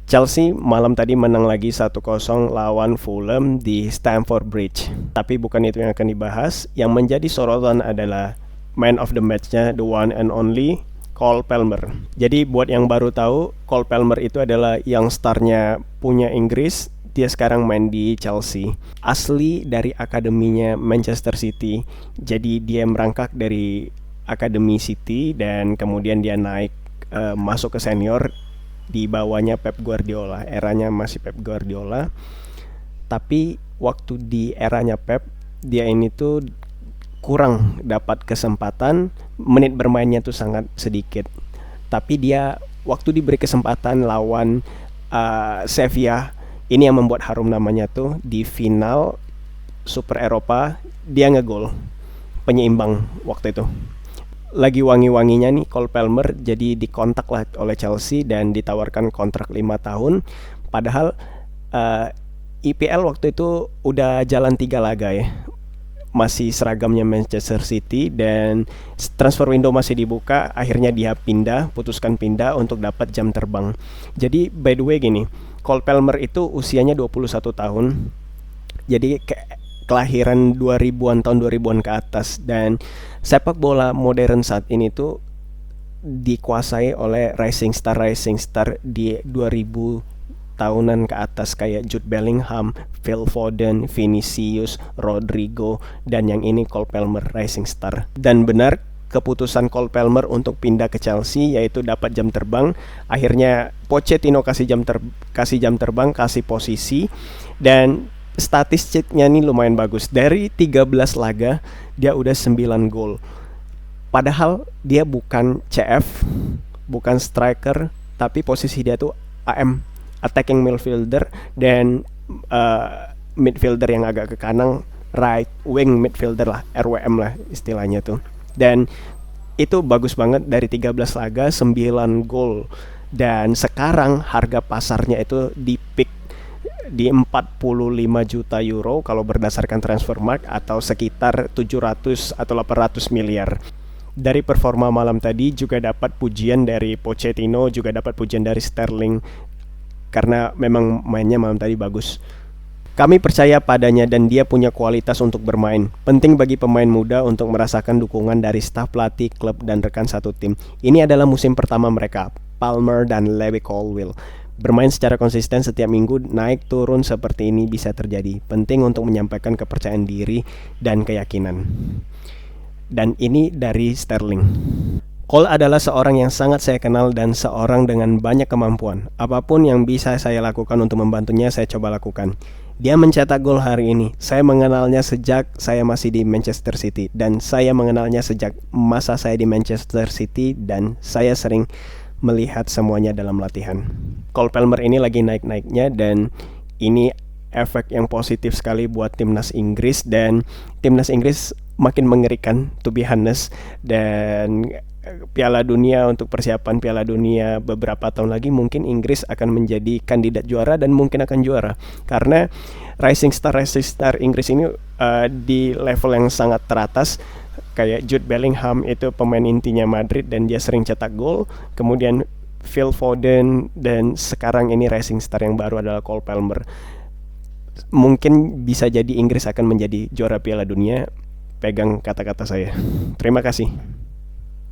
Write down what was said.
Chelsea malam tadi menang lagi 1-0 lawan Fulham di Stamford Bridge. Tapi bukan itu yang akan dibahas. Yang menjadi sorotan adalah man of the match-nya, the one and only Cole Palmer. Jadi buat yang baru tahu, Cole Palmer itu adalah yang starnya punya Inggris. Dia sekarang main di Chelsea. Asli dari akademinya Manchester City. Jadi dia merangkak dari akademi City dan kemudian dia naik masuk ke senior di bawahnya Pep Guardiola. Eranya masih Pep Guardiola. Tapi waktu di eranya Pep, dia ini tuh kurang dapat kesempatan, menit bermainnya tuh sangat sedikit. Tapi dia waktu diberi kesempatan lawan Sevilla, ini yang membuat harum namanya tuh di final Super Eropa, dia ngegol penyeimbang waktu itu. Lagi wangi-wanginya nih Cole Palmer, jadi dikontak lah oleh Chelsea dan ditawarkan kontrak 5 tahun. Padahal IPL waktu itu udah jalan 3 laga ya, masih seragamnya Manchester City dan transfer window masih dibuka. Akhirnya dia putuskan pindah untuk dapat jam terbang. Jadi by the way gini, Cole Palmer itu usianya 21 tahun. Jadi kelahiran 2000-an, tahun 2000-an ke atas. Dan sepak bola modern saat ini tuh dikuasai oleh rising star di 2000 tahunan ke atas, kayak Jude Bellingham, Phil Foden, Vinicius, Rodrigo, dan yang ini Cole Palmer, rising star. Dan benar keputusan Cole Palmer untuk pindah ke Chelsea, yaitu dapat jam terbang. Akhirnya Pochettino kasih jam terbang, kasih posisi, dan statistiknya nih lumayan bagus. Dari 13 laga dia udah 9 gol. Padahal dia bukan CF, bukan striker, tapi posisi dia tuh AM, attacking midfielder, dan midfielder yang agak ke kanan, right wing midfielder lah, RWM lah istilahnya tuh. Dan itu bagus banget, dari 13 laga 9 gol. Dan sekarang harga pasarnya itu di peak di 45 juta euro kalau berdasarkan Transfermarkt, atau sekitar 700 atau 800 miliar. Dari performa malam tadi juga dapat pujian dari Pochettino, juga dapat pujian dari Sterling, karena memang mainnya malam tadi bagus. Kami percaya padanya dan dia punya kualitas untuk bermain. Penting bagi pemain muda untuk merasakan dukungan dari staf pelatih, klub, dan rekan satu tim. Ini adalah musim pertama mereka, Palmer dan Levi Colwill. Bermain secara konsisten setiap minggu, naik turun seperti ini bisa terjadi. Penting untuk menyampaikan kepercayaan diri dan keyakinan. Dan ini dari Sterling. Cole adalah seorang yang sangat saya kenal dan seorang dengan banyak kemampuan. Apapun yang bisa saya lakukan untuk membantunya, saya coba lakukan. Dia mencetak gol hari ini. Saya mengenalnya sejak saya masih di Manchester City, dan saya mengenalnya sejak masa saya di Manchester City, dan saya sering melihat semuanya dalam latihan. Cole Palmer ini lagi naik-naiknya, dan ini efek yang positif sekali buat timnas Inggris, dan timnas Inggris makin mengerikan to be honest. Dan Piala Dunia, untuk persiapan Piala Dunia beberapa tahun lagi, mungkin Inggris akan menjadi kandidat juara dan mungkin akan juara, karena rising star Inggris ini di level yang sangat teratas. Kayak Jude Bellingham itu pemain intinya Madrid dan dia sering cetak gol. Kemudian Phil Foden, dan sekarang ini rising star yang baru adalah Cole Palmer. Mungkin bisa jadi Inggris akan menjadi juara Piala Dunia. Pegang kata-kata saya. Terima kasih.